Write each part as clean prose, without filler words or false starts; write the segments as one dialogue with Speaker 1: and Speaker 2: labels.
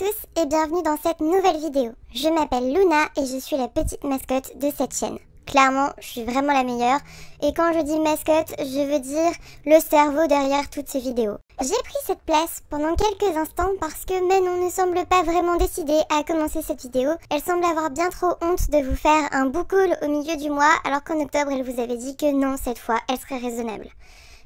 Speaker 1: tous et bienvenue dans cette nouvelle vidéo. Je m'appelle Luna et je suis la petite mascotte de cette chaîne. Clairement, je suis vraiment la meilleure et quand je dis mascotte, je veux dire le cerveau derrière toutes ces vidéos. J'ai pris cette place pendant quelques instants parce que Manon ne semble pas vraiment décidée à commencer cette vidéo. Elle semble avoir bien trop honte de vous faire un book haul au milieu du mois alors qu'en octobre elle vous avait dit que non, cette fois elle serait raisonnable.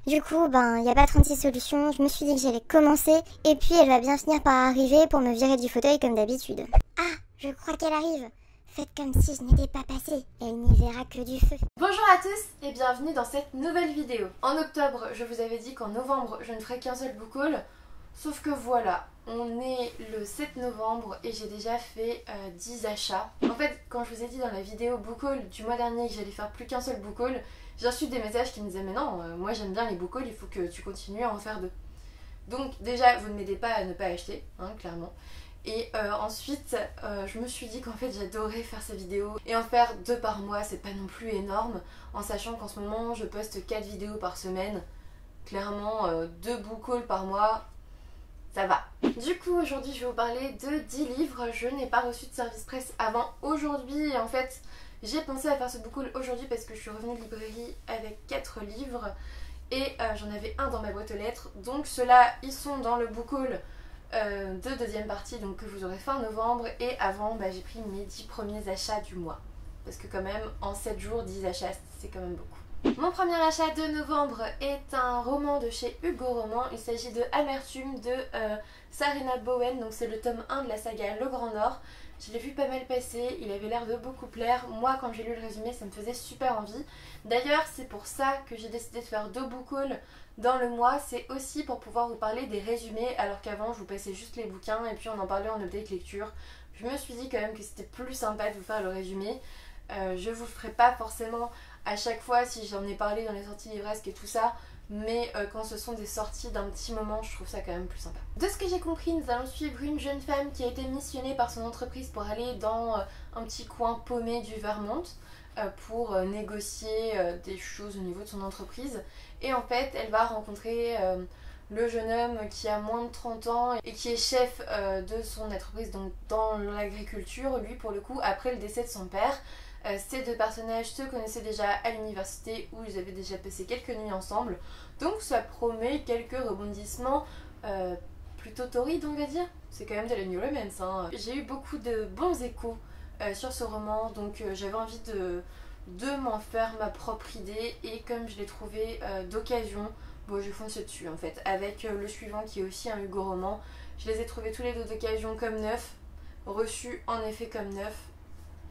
Speaker 1: Du coup, il n'y a pas 36 solutions, je me suis dit que j'allais commencer et puis elle va bien finir par arriver pour me virer du fauteuil comme d'habitude. Ah, je crois qu'elle arrive. Faites comme si je n'étais pas passée, elle n'y verra que du feu.
Speaker 2: Bonjour à tous et bienvenue dans cette nouvelle vidéo. En octobre, je vous avais dit qu'en novembre, je ne ferais qu'un seul book haul. Sauf que voilà, on est le 7 novembre et j'ai déjà fait 10 achats. En fait, quand je vous ai dit dans la vidéo book haul du mois dernier que j'allais faire plus qu'un seul book haul, j'ai reçu des messages qui me disaient mais non, moi j'aime bien les book hauls, il faut que tu continues à en faire deux. Donc déjà, vous ne m'aidez pas à ne pas acheter, hein, clairement. Et ensuite, je me suis dit qu'en fait j'adorais faire ces vidéos. Et en faire 2 par mois, c'est pas non plus énorme, en sachant qu'en ce moment, je poste 4 vidéos par semaine. Clairement, 2 book hauls par mois, ça va. Du coup, aujourd'hui, je vais vous parler de 10 livres. Je n'ai pas reçu de service presse avant aujourd'hui. Et en fait, j'ai pensé à faire ce book haul aujourd'hui parce que je suis revenue de librairie avec 4 livres. Et j'en avais un dans ma boîte aux lettres. Donc ceux-là, ils sont dans le book haul de deuxième partie, donc que vous aurez fin novembre. Et avant, j'ai pris mes 10 premiers achats du mois. Parce que quand même, en 7 jours, 10 achats, c'est quand même beaucoup. Mon premier achat de novembre est un roman de chez Hugo Roman. Il s'agit de Amertume de Sarina Bowen, donc c'est le tome 1 de la saga Le Grand Nord. Je l'ai vu pas mal passer, il avait l'air de beaucoup plaire. Moi, quand j'ai lu le résumé, ça me faisait super envie. D'ailleurs, c'est pour ça que j'ai décidé de faire 2 book hauls dans le mois. C'est aussi pour pouvoir vous parler des résumés, alors qu'avant, je vous passais juste les bouquins et puis on en parlait en update lecture. Je me suis dit quand même que c'était plus sympa de vous faire le résumé. Je vous le ferai pas forcément à chaque fois si j'en ai parlé dans les sorties livresques et tout ça, mais quand ce sont des sorties d'un petit moment, je trouve ça quand même plus sympa. De ce que j'ai compris, nous allons suivre une jeune femme qui a été missionnée par son entreprise pour aller dans un petit coin paumé du Vermont pour négocier des choses au niveau de son entreprise. Et en fait, elle va rencontrer le jeune homme qui a moins de 30 ans et qui est chef de son entreprise, donc dans l'agriculture, lui pour le coup, après le décès de son père. Ces 2 personnages se connaissaient déjà à l'université où ils avaient déjà passé quelques nuits ensemble, donc ça promet quelques rebondissements plutôt torrides, on va dire. C'est quand même de la new romance, hein. J'ai eu beaucoup de bons échos sur ce roman, donc j'avais envie de m'en faire ma propre idée, et comme je l'ai trouvé d'occasion, je fonce dessus en fait. Avec le suivant qui est aussi un Hugo Roman, je les ai trouvés tous les 2 d'occasion comme neufs, reçus en effet comme neufs.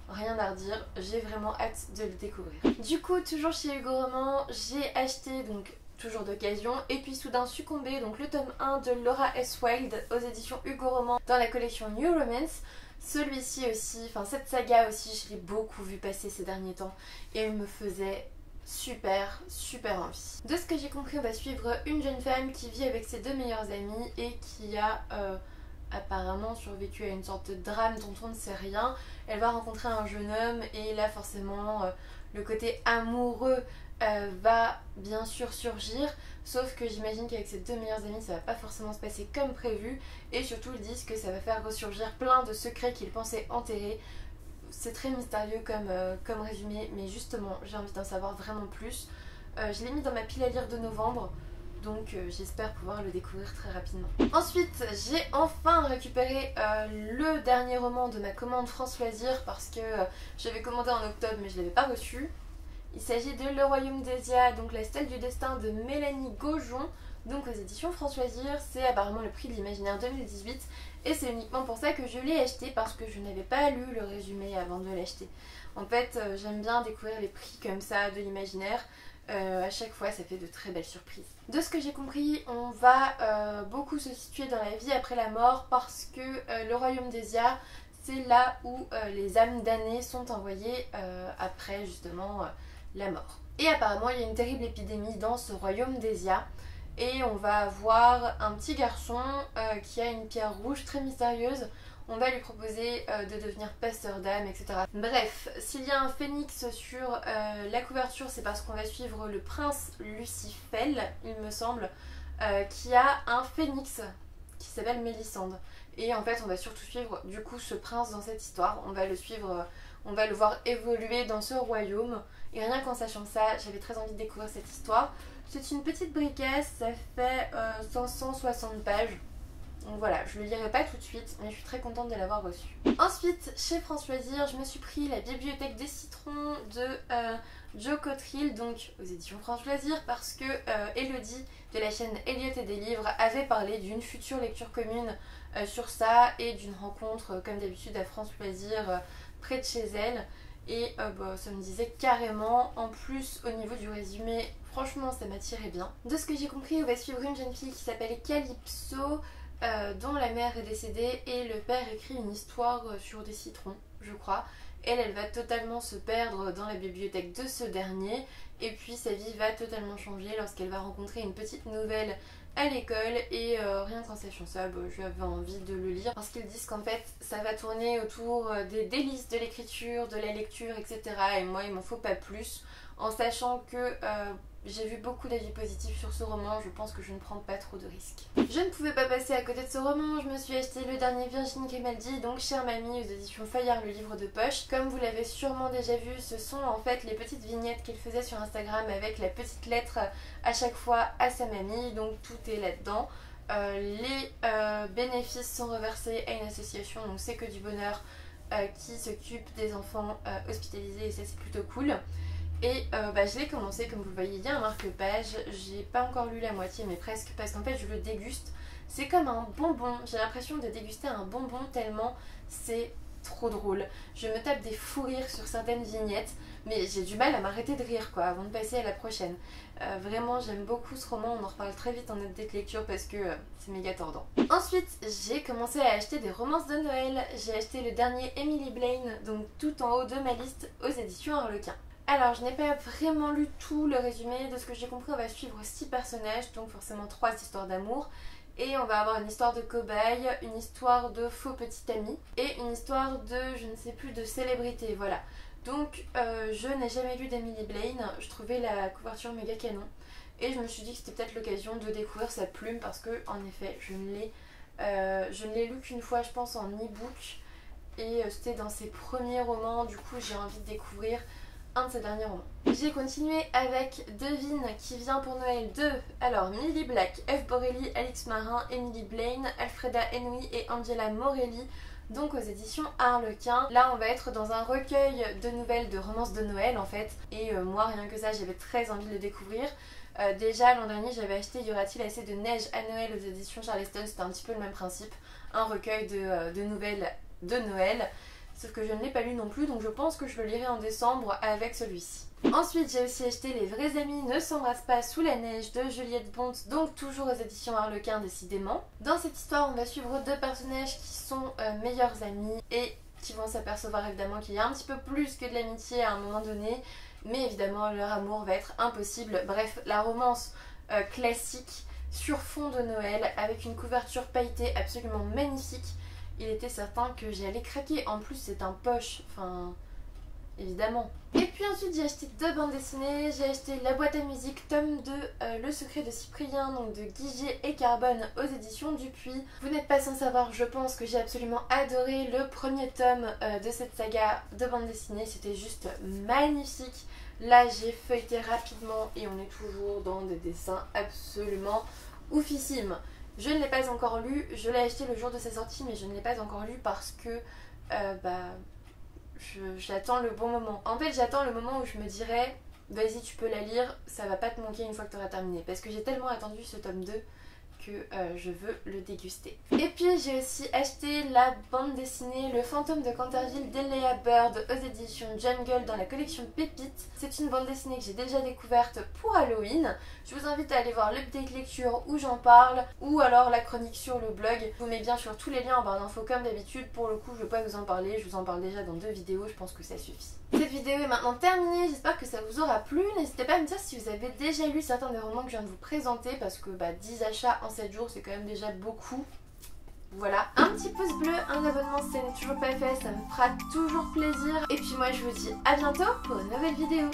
Speaker 2: Rien à redire, j'ai vraiment hâte de le découvrir. Du coup, toujours chez Hugo Roman, j'ai acheté, donc toujours d'occasion, Et puis soudain succombé, donc le tome 1 de Laura S. Wilde aux éditions Hugo Roman dans la collection New Romance. Celui-ci aussi, enfin cette saga aussi, je l'ai beaucoup vu passer ces derniers temps et elle me faisait super envie. De ce que j'ai compris, on va suivre une jeune femme qui vit avec ses 2 meilleures amies et qui a apparemment survécu à une sorte de drame dont on ne sait rien. Elle va rencontrer un jeune homme et là forcément le côté amoureux va bien sûr surgir, sauf que j'imagine qu'avec ses 2 meilleures amies ça va pas forcément se passer comme prévu, et surtout ils disent que ça va faire ressurgir plein de secrets qu'ils pensaient enterrés. C'est très mystérieux comme résumé, mais justement j'ai envie d'en savoir vraiment plus. Je l'ai mis dans ma pile à lire de novembre, donc j'espère pouvoir le découvrir très rapidement. Ensuite, j'ai enfin récupéré le dernier roman de ma commande France Loisirs parce que j'avais commandé en octobre mais je ne l'avais pas reçu. Il s'agit de Le Royaume d'Esia, donc la stèle du destin de Mélanie Gaujon, donc aux éditions France Loisirs. C'est apparemment le prix de l'imaginaire 2018 et c'est uniquement pour ça que je l'ai acheté, parce que je n'avais pas lu le résumé avant de l'acheter. En fait, j'aime bien découvrir les prix comme ça de l'imaginaire. À chaque fois ça fait de très belles surprises. De ce que j'ai compris, on va beaucoup se situer dans la vie après la mort, parce que le royaume d'Esia, c'est là où les âmes damnées sont envoyées après justement la mort. Et apparemment il y a une terrible épidémie dans ce royaume d'Esia, et on va avoir un petit garçon qui a une pierre rouge très mystérieuse. On va lui proposer de devenir pasteur d'âme, etc. Bref, s'il y a un phénix sur la couverture, c'est parce qu'on va suivre le prince Lucifel, il me semble, qui a un phénix qui s'appelle Mélissande. Et en fait on va surtout suivre du coup ce prince dans cette histoire. On va le suivre, on va le voir évoluer dans ce royaume. Et rien qu'en sachant ça, j'avais très envie de découvrir cette histoire. C'est une petite briquette, ça fait 560 pages. Donc voilà, je le lirai pas tout de suite, mais je suis très contente de l'avoir reçu. Ensuite, chez France Loisirs, je me suis pris la bibliothèque des citrons de Joe Cottrell, donc aux éditions France Loisirs, parce que Elodie de la chaîne Elliot et des livres avait parlé d'une future lecture commune sur ça et d'une rencontre, comme d'habitude, à France Loisirs près de chez elle. Et ça me disait carrément, en plus au niveau du résumé, franchement ça m'attirait bien. De ce que j'ai compris, on va suivre une jeune fille qui s'appelle Calypso, dont la mère est décédée et le père écrit une histoire sur des citrons, je crois. Elle va totalement se perdre dans la bibliothèque de ce dernier et puis sa vie va totalement changer lorsqu'elle va rencontrer une petite nouvelle à l'école et rien qu'en sachant ça, j'avais envie de le lire parce qu'ils disent qu'en fait ça va tourner autour des délices de l'écriture, de la lecture, etc. Et moi il m'en faut pas plus, en sachant que j'ai vu beaucoup d'avis positifs sur ce roman, je pense que je ne prends pas trop de risques. Je ne pouvais pas passer à côté de ce roman, je me suis acheté le dernier Virginie Grimaldi, donc Chère Mamie aux éditions Fayard, le livre de poche. Comme vous l'avez sûrement déjà vu, ce sont en fait les petites vignettes qu'elle faisait sur Instagram avec la petite lettre à chaque fois à sa mamie, donc tout est là-dedans. Les bénéfices sont reversés à une association, donc c'est que du bonheur, qui s'occupe des enfants hospitalisés et ça c'est plutôt cool. Et je l'ai commencé, comme vous le voyez, il y a un marque-page, j'ai pas encore lu la moitié mais presque, parce qu'en fait je le déguste, c'est comme un bonbon, j'ai l'impression de déguster un bonbon tellement c'est trop drôle. Je me tape des fous rires sur certaines vignettes, mais j'ai du mal à m'arrêter de rire quoi, avant de passer à la prochaine. Vraiment j'aime beaucoup ce roman, on en reparle très vite en update lecture parce que c'est méga tordant. Ensuite j'ai commencé à acheter des romances de Noël, j'ai acheté le dernier Emily Blaine, donc tout en haut de ma liste aux éditions Harlequin. Alors je n'ai pas vraiment lu tout le résumé, de ce que j'ai compris on va suivre 6 personnages, donc forcément 3 histoires d'amour. Et on va avoir une histoire de cobaye, une histoire de faux petit ami et une histoire de, je ne sais plus, de célébrité, voilà. Donc je n'ai jamais lu d'Emily Blaine, je trouvais la couverture méga canon. Et je me suis dit que c'était peut-être l'occasion de découvrir sa plume parce que en effet je ne l'ai lu qu'une fois je pense en e-book. Et c'était dans ses premiers romans, du coup j'ai envie de découvrir un de ses derniers romans. J'ai continué avec Devine qui vient pour Noël de Millie Black, F. Borelli, Alix Marin, Emily Blaine, Alfreda Henry et Angela Morelli, donc aux éditions Harlequin. Là on va être dans un recueil de nouvelles de romances de Noël en fait, et moi rien que ça j'avais très envie de le découvrir. Déjà l'an dernier j'avais acheté Y aura-t-il assez de neige à Noël aux éditions Charleston, c'était un petit peu le même principe, un recueil de nouvelles de Noël. Sauf que je ne l'ai pas lu non plus, donc je pense que je le lirai en décembre avec celui-ci. Ensuite j'ai aussi acheté Les vrais amis ne s'embrassent pas sous la neige de Juliette Bont, donc toujours aux éditions Harlequin décidément. Dans cette histoire on va suivre 2 personnages qui sont meilleurs amis et qui vont s'apercevoir évidemment qu'il y a un petit peu plus que de l'amitié à un moment donné, mais évidemment leur amour va être impossible. Bref, la romance classique sur fond de Noël avec une couverture pailletée absolument magnifique. Il était certain que j'allais craquer, en plus c'est un poche, enfin évidemment. Et puis ensuite j'ai acheté 2 bandes dessinées, j'ai acheté La boîte à musique tome 2, Le secret de Cyprien, donc de Guiget et Carbone aux éditions Dupuis. Vous n'êtes pas sans savoir, je pense que j'ai absolument adoré le premier tome de cette saga de bande dessinée, c'était juste magnifique. Là j'ai feuilleté rapidement et on est toujours dans des dessins absolument oufissimes. Je ne l'ai pas encore lu, je l'ai acheté le jour de sa sortie mais je ne l'ai pas encore lu parce que j'attends le bon moment. En fait j'attends le moment où je me dirais vas-y tu peux la lire, ça va pas te manquer une fois que tu auras terminé. Parce que j'ai tellement attendu ce tome 2 que je veux le déguster. Et puis j'ai aussi acheté la bande dessinée Le fantôme de Canterville d'Eléa Bird aux éditions Jungle dans la collection Pépites. C'est une bande dessinée que j'ai déjà découverte pour Halloween. Je vous invite à aller voir l'update lecture où j'en parle ou alors la chronique sur le blog. Je vous mets bien sûr tous les liens en barre d'infos comme d'habitude. Pour le coup je ne vais pas vous en parler, je vous en parle déjà dans 2 vidéos, je pense que ça suffit. Cette vidéo est maintenant terminée, j'espère que ça vous aura plu. N'hésitez pas à me dire si vous avez déjà lu certains des romans que je viens de vous présenter parce que 10 achats en 7 jours c'est quand même déjà beaucoup. Voilà, un petit pouce bleu, un abonnement si ça n'est toujours pas fait, ça me fera toujours plaisir. Et puis moi je vous dis à bientôt pour une nouvelle vidéo.